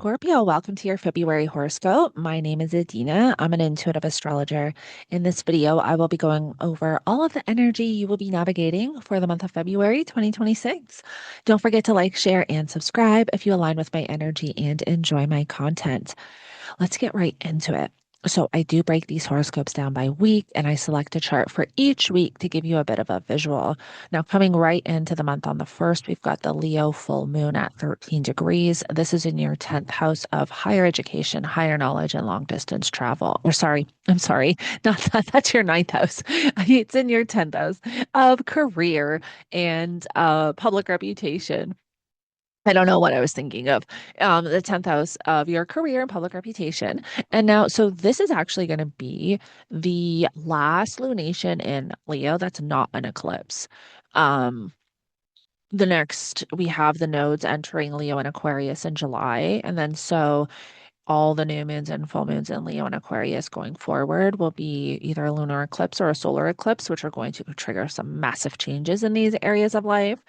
Scorpio, welcome to your February horoscope. My name is Adeana. I'm an intuitive astrologer. In this video, I will be going over all of the energy you will be navigating for the month of February 2026. Don't forget to like, share, and subscribe if you align with my energy and enjoy my content. Let's get right into it. So, I do break these horoscopes down by week and I select a chart for each week to give you a bit of a visual. Now, coming right into the month on the 1st, we've got the Leo full moon at 13 degrees. This is in your 10th house of higher education, higher knowledge, and long distance travel. Or, sorry, I'm sorry, not that, that's your ninth house. It's in your 10th house of career and public reputation. I don't know what I was thinking of. The 10th house of your career and public reputation. And now, so this is actually going to be the last lunation in Leo that's not an eclipse. Um, the next, we have the nodes entering Leo and Aquarius in July. And then, so all the new moons and full moons in Leo and Aquarius going forward will be either a lunar eclipse or a solar eclipse, which are going to trigger some massive changes in these areas of life.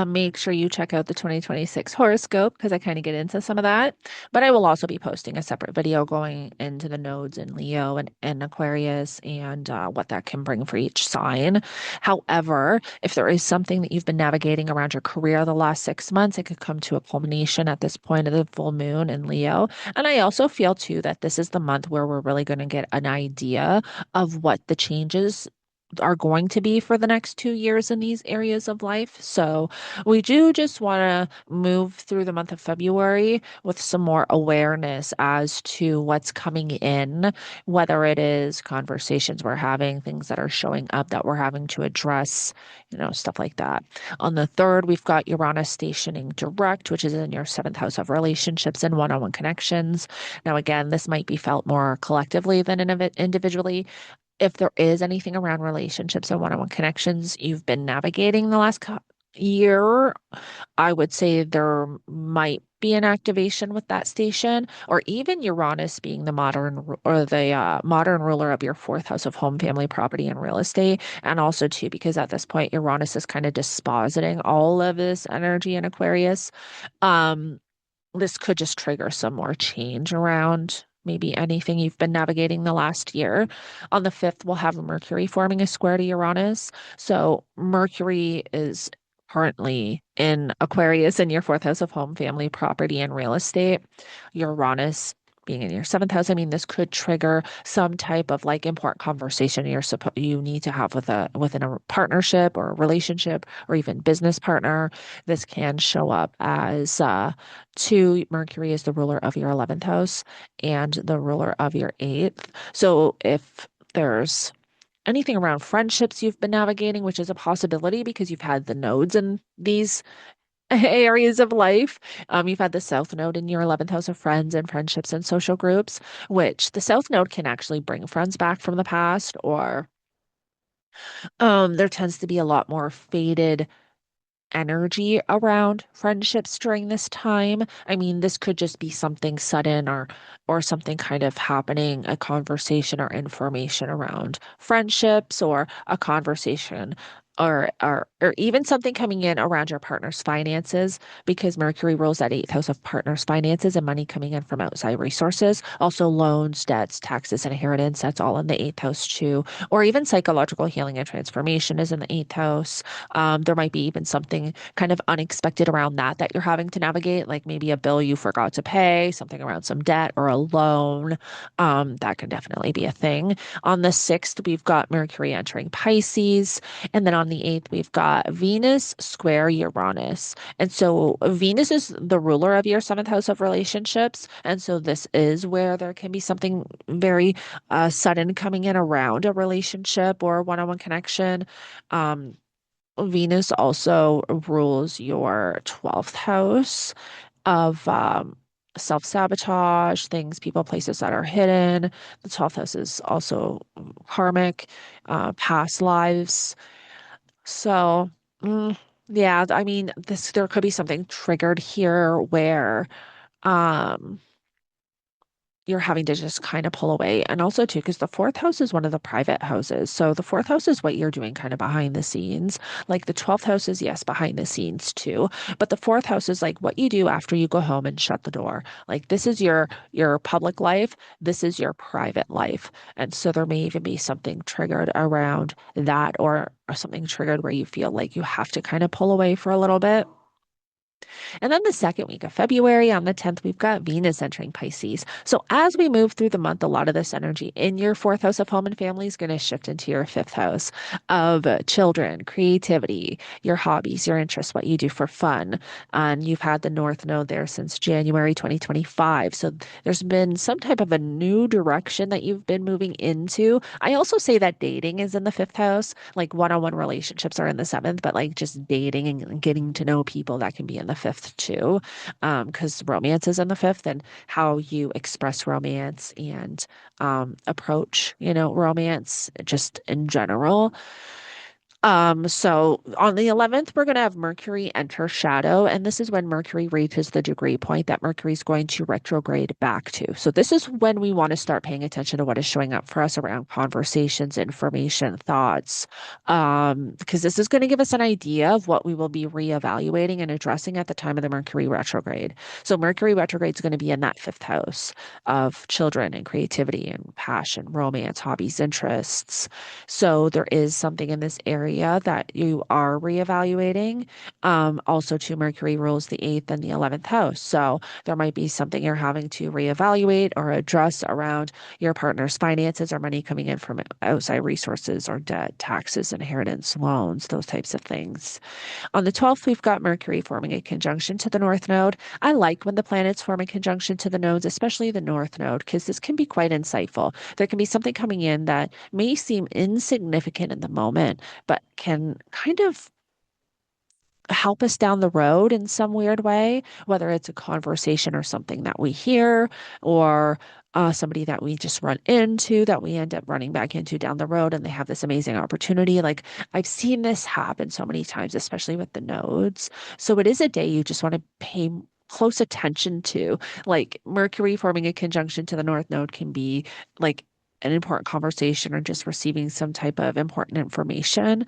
Make sure you check out the 2026 horoscope because I kind of get into some of that. But I will also be posting a separate video going into the nodes in Leo and Aquarius and what that can bring for each sign. However, if there is something that you've been navigating around your career the last 6 months, it could come to a culmination at this point of the full moon in Leo. And I also feel too that this is the month where we're really going to get an idea of what the changes are going to be for the next 2 years in these areas of life. So we do just want to move through the month of February with some more awareness as to what's coming in, whether it is conversations we're having, things that are showing up that we're having to address, stuff like that. On the 3rd, we've got Uranus stationing direct, which is in your 7th house of relationships and one-on-one connections. Now, again, this might be felt more collectively than individually. If there is anything around relationships and one-on-one connections you've been navigating the last year, I would say there might be an activation with that station, or even Uranus being the modern ruler of your 4th house of home, family, property, and real estate. And also too, because at this point Uranus is kind of dispositing all of this energy in Aquarius. Um, this could just trigger some more change around maybe anything you've been navigating the last year. On the 5th, we'll have Mercury forming a square to Uranus. So Mercury is currently in Aquarius in your 4th house of home, family, property, and real estate. Uranus being in your 7th house, I mean, this could trigger some type of like important conversation you need to have within a partnership or a relationship or even business partner. This can show up as 2, Mercury is the ruler of your 11th house and the ruler of your 8th. So if there's anything around friendships you've been navigating, which is a possibility because you've had the nodes in these areas of life. You've had the South Node in your 11th house of friends and friendships and social groups, which the South Node can actually bring friends back from the past, or there tends to be a lot more faded energy around friendships during this time. I mean, this could just be something sudden or something kind of happening, a conversation or information around friendships or a conversation or even something coming in around your partner's finances because Mercury rules that 8th house of partners' finances and money coming in from outside resources. Also loans, debts, taxes, and inheritance, that's all in the 8th house too. Or even psychological healing and transformation is in the 8th house. There might be even something kind of unexpected around that you're having to navigate, like maybe a bill you forgot to pay, something around some debt or a loan. That can definitely be a thing. On the 6th, we've got Mercury entering Pisces. And then on the 8th, we've got Venus square Uranus. And so Venus is the ruler of your 7th house of relationships. And so this is where there can be something very sudden coming in around a relationship or a one-on-one connection. Um, Venus also rules your 12th house of self-sabotage, things, people, places that are hidden. The 12th house is also karmic, past lives. So, mm, yeah, I mean, there could be something triggered here where um you're having to just kind of pull away. And also, too, because the fourth house is one of the private houses. So the fourth house is what you're doing kind of behind the scenes. Like the 12th house is, yes, behind the scenes too. But the fourth house is like what you do after you go home and shut the door. Like this is your public life. This is your private life. And so there may even be something triggered around that or something triggered where you feel like you have to kind of pull away for a little bit. And then the second week of February, on the 10th, we've got Venus entering Pisces. So as we move through the month, a lot of this energy in your fourth house of home and family is going to shift into your fifth house of children, creativity, your hobbies, your interests, what you do for fun. And you've had the North Node there since January 2025. So there's been some type of a new direction that you've been moving into. I also say that dating is in the fifth house, like one-on-one relationships are in the seventh, but like just dating and getting to know people that can be in the fifth too, because romance is in the fifth and how you express romance and approach, romance just in general. So on the 11th, we're going to have Mercury enter shadow, and this is when Mercury reaches the degree point that Mercury is going to retrograde back to. So this is when we want to start paying attention to what is showing up for us around conversations, information, thoughts, because this is going to give us an idea of what we will be reevaluating and addressing at the time of the Mercury retrograde. So Mercury retrograde is going to be in that fifth house of children and creativity and passion, romance, hobbies, interests. So there is something in this area that you are reevaluating. Also, too, Mercury rules the eighth and the 11th house. So there might be something you're having to reevaluate or address around your partner's finances or money coming in from outside resources or debt, taxes, inheritance, loans, those types of things. On the 12th, we've got Mercury forming a conjunction to the North Node. I like when the planets form a conjunction to the nodes, especially the North Node, because this can be quite insightful. There can be something coming in that may seem insignificant in the moment, but can kind of help us down the road in some weird way, whether it's a conversation or something that we hear or somebody that we just run into that we end up running back into down the road and they have this amazing opportunity. Like I've seen this happen so many times, especially with the nodes. So it is a day you just want to pay close attention to. Like Mercury forming a conjunction to the North Node can be like an important conversation or just receiving some type of important information.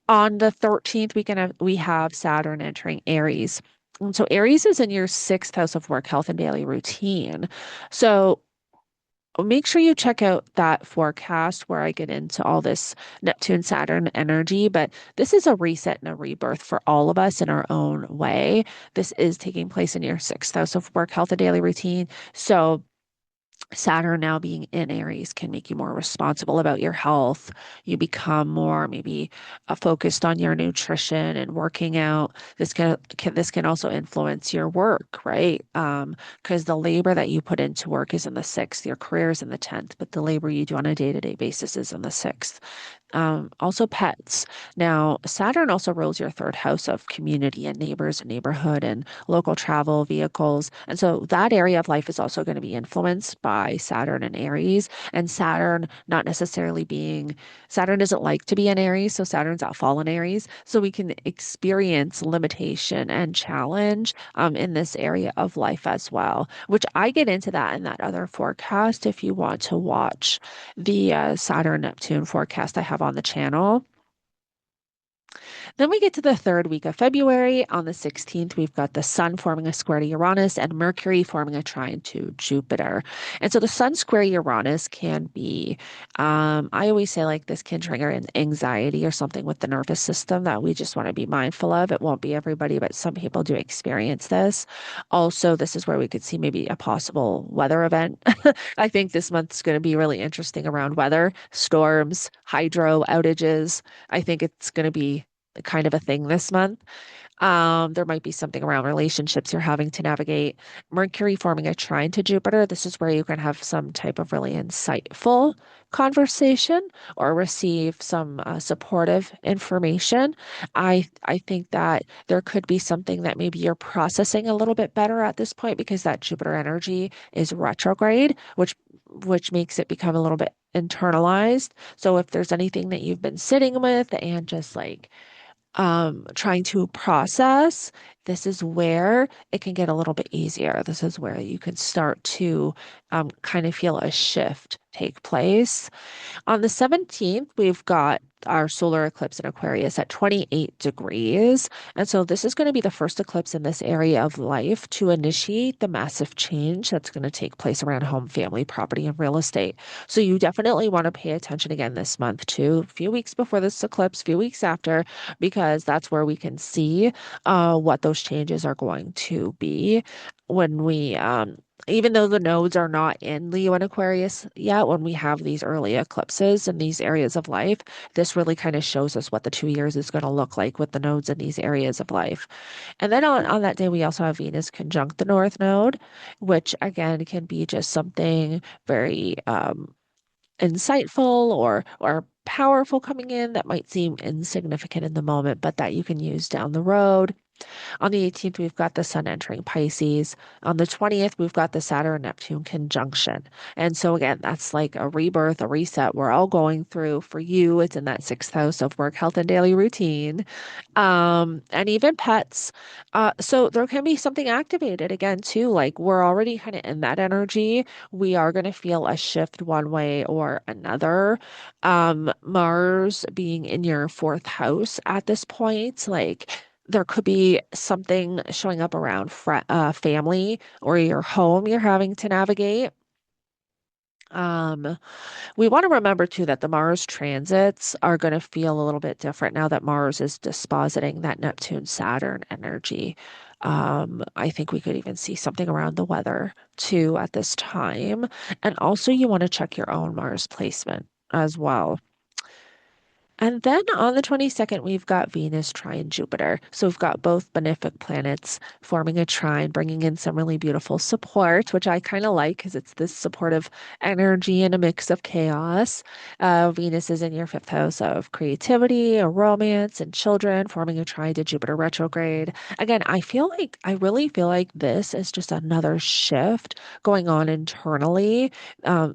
On the 13th, we have Saturn entering Aries. And so Aries is in your sixth house of work, health, and daily routine. So make sure you check out that forecast where I get into all this Neptune Saturn energy. But this is a reset and a rebirth for all of us in our own way. This is taking place in your sixth house of work, health, and daily routine. So Saturn now being in Aries can make you more responsible about your health. You become more maybe focused on your nutrition and working out. This can also influence your work, right? Because the labor that you put into work is in the sixth, your career is in the 10th, but the labor you do on a day-to-day basis is in the sixth. Also pets. Now, Saturn also rules your third house of community and neighbors and neighborhood and local travel, vehicles. And so that area of life is also going to be influenced by Saturn and Aries. And Saturn, not necessarily being, Saturn doesn't like to be in Aries. So Saturn's at fallen Aries. So we can experience limitation and challenge in this area of life as well, which I get into that in that other forecast if you want to watch the Saturn-Neptune forecast I have on the channel. Then we get to the third week of February. On the 16th, we've got the Sun forming a square to Uranus and Mercury forming a trine to Jupiter. And so the Sun square Uranus can be, I always say like this can trigger an anxiety or something with the nervous system that we just want to be mindful of. It won't be everybody, but some people do experience this. Also, this is where we could see maybe a possible weather event. I think this month's going to be really interesting around weather, storms, hydro outages. I think it's going to be kind of a thing this month. There might be something around relationships you're having to navigate. Mercury forming a trine to Jupiter. This is where you can have some type of really insightful conversation or receive some supportive information. I think that there could be something that maybe you're processing a little bit better at this point because that Jupiter energy is retrograde, which makes it become a little bit internalized. So if there's anything that you've been sitting with and just like trying to process, this is where it can get a little bit easier. This is where you can start to kind of feel a shift take place. On the 17th, we've got our solar eclipse in Aquarius at 28 degrees. And so this is going to be the first eclipse in this area of life to initiate the massive change that's going to take place around home, family, property, and real estate. So you definitely want to pay attention again this month too, a few weeks before this eclipse, a few weeks after, because that's where we can see what those changes are going to be when we even though the nodes are not in Leo and Aquarius yet, when we have these early eclipses in these areas of life, this really kind of shows us what the 2 years is going to look like with the nodes in these areas of life. And then on that day, we also have Venus conjunct the North Node, which again can be just something very insightful or powerful coming in that might seem insignificant in the moment, but that you can use down the road. On the 18th, we've got the Sun entering Pisces. On the 20th, we've got the Saturn-Neptune conjunction. And so, again, that's like a rebirth, a reset we're all going through. For you, it's in that sixth house of work, health, and daily routine, and even pets. So, there can be something activated again, too. Like we're already kind of in that energy. We are going to feel a shift one way or another. Mars being in your fourth house at this point, like, there could be something showing up around family or your home you're having to navigate. Um, we want to remember too that the Mars transits are going to feel a little bit different now that Mars is dispositing that Neptune Saturn energy. I think we could even see something around the weather too at this time. And also, you want to check your own Mars placement as well. And then on the 22nd, we've got Venus trine Jupiter. So we've got both benefic planets forming a trine, bringing in some really beautiful support, which I kind of like because it's this supportive energy in a mix of chaos. Venus is in your fifth house of creativity, a romance, and children, forming a trine to Jupiter retrograde. Again, I really feel like this is just another shift going on internally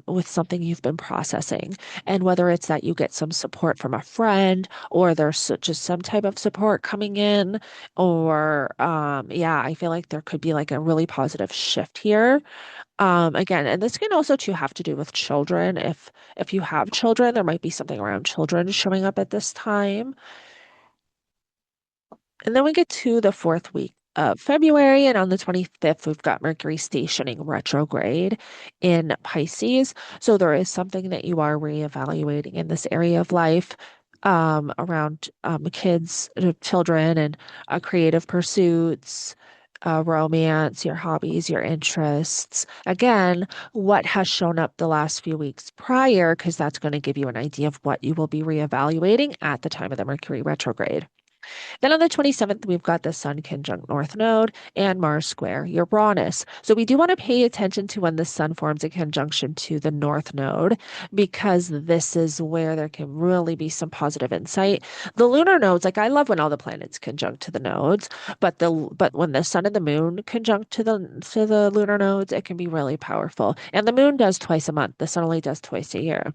with something you've been processing. And whether it's that you get some support from a friend or there's just some type of support coming in, or yeah, I feel like there could be like a really positive shift here. Again, and this can also too have to do with children. If you have children, there might be something around children showing up at this time. And then we get to the fourth week of February, and on the 25th, we've got Mercury stationing retrograde in Pisces. So there is something that you are reevaluating in this area of life around kids, children, and creative pursuits. Romance, your hobbies, your interests. Again, what has shown up the last few weeks prior, because that's going to give you an idea of what you will be reevaluating at the time of the Mercury retrograde. Then on the 27th, we've got the Sun conjunct North Node and Mars square Uranus. So we do want to pay attention to when the Sun forms a conjunction to the North Node, because this is where there can really be some positive insight. The lunar nodes, like I love when all the planets conjunct to the nodes, but when the Sun and the Moon conjunct to the lunar nodes, it can be really powerful. And the Moon does twice a month. The Sun only does twice a year.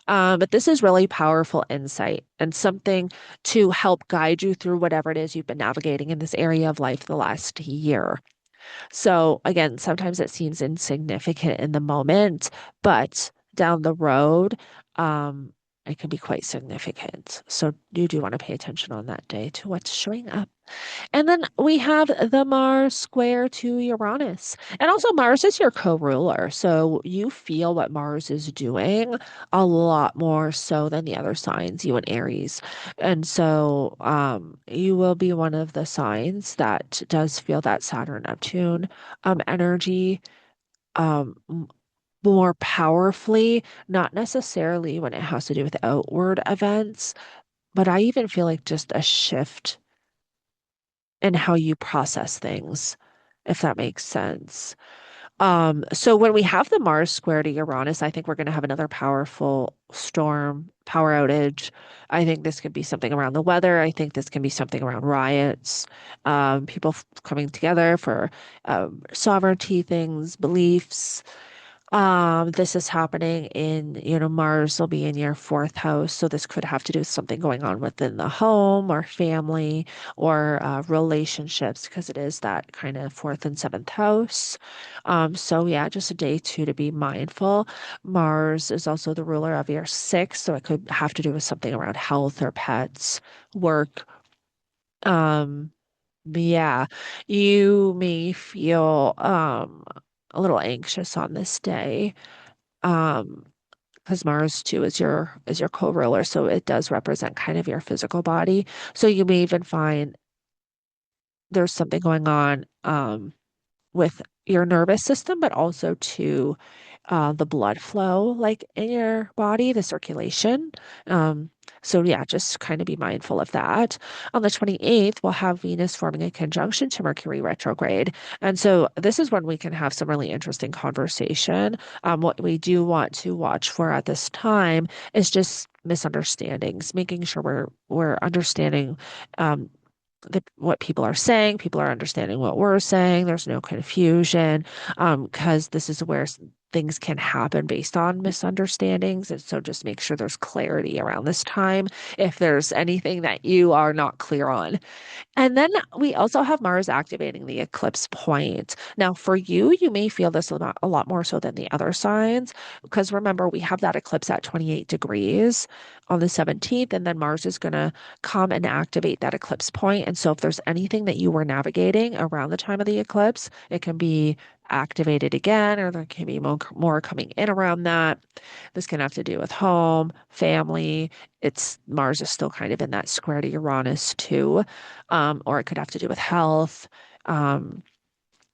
But this is really powerful insight and something to help guide you through whatever it is you've been navigating in this area of life the last year. So, again, sometimes it seems insignificant in the moment, but down the road, it can be quite significant. So, you do want to pay attention on that day to what's showing up. And then we have the Mars square to Uranus. And also, Mars is your co-ruler. So you feel what Mars is doing a lot more so than the other signs, you and Aries. And so you will be one of the signs that does feel that Saturn-Neptune energy more powerfully, not necessarily when it has to do with outward events, but I even feel like just a shift and how you process things, if that makes sense. So when we have the Mars square to Uranus, I think we're going to have another powerful storm, power outage. I think this could be something around the weather. I think this can be something around riots, people coming together for sovereignty things, beliefs. This is happening Mars will be in your fourth house. So this could have to do with something going on within the home or family or relationships because it is that kind of fourth and seventh house. So yeah, just a day too to be mindful. Mars is also the ruler of your sixth, so it could have to do with something around health or pets, work. Um, yeah, you may feel a little anxious on this day. Um, because Mars too is your co-ruler, so it does represent kind of your physical body. So you may even find there's something going on with your nervous system, but also to the blood flow, like in your body, the circulation. Um, so yeah, just kind of be mindful of that. On the 28th, we'll have Venus forming a conjunction to Mercury retrograde. And so this is when we can have some really interesting conversation. What we do want to watch for at this time is just misunderstandings, making sure we're understanding um, what people are saying. People are understanding what we're saying. There's no confusion, because this is where things can happen based on misunderstandings. And so just make sure there's clarity around this time if there's anything that you are not clear on. And then we also have Mars activating the eclipse point. Now, for you, you may feel this a lot more so than the other signs, because remember, we have that eclipse at 28 degrees on the 17th, and then Mars is going to come and activate that eclipse point. And so, if there's anything that you were navigating around the time of the eclipse, it can be activated again, or there can be more coming in around that. This can have to do with home, family. It's Mars is still kind of in that square to Uranus too, or it could have to do with health. Um,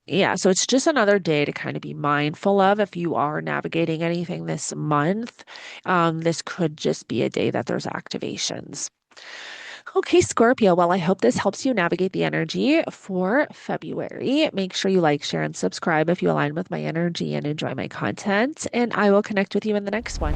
yeah, so it's just another day to kind of be mindful of if you are navigating anything this month. This could just be a day that there's activations. Okay, Scorpio. Well, I hope this helps you navigate the energy for February. Make sure you like, share, and subscribe if you align with my energy and enjoy my content. And I will connect with you in the next one.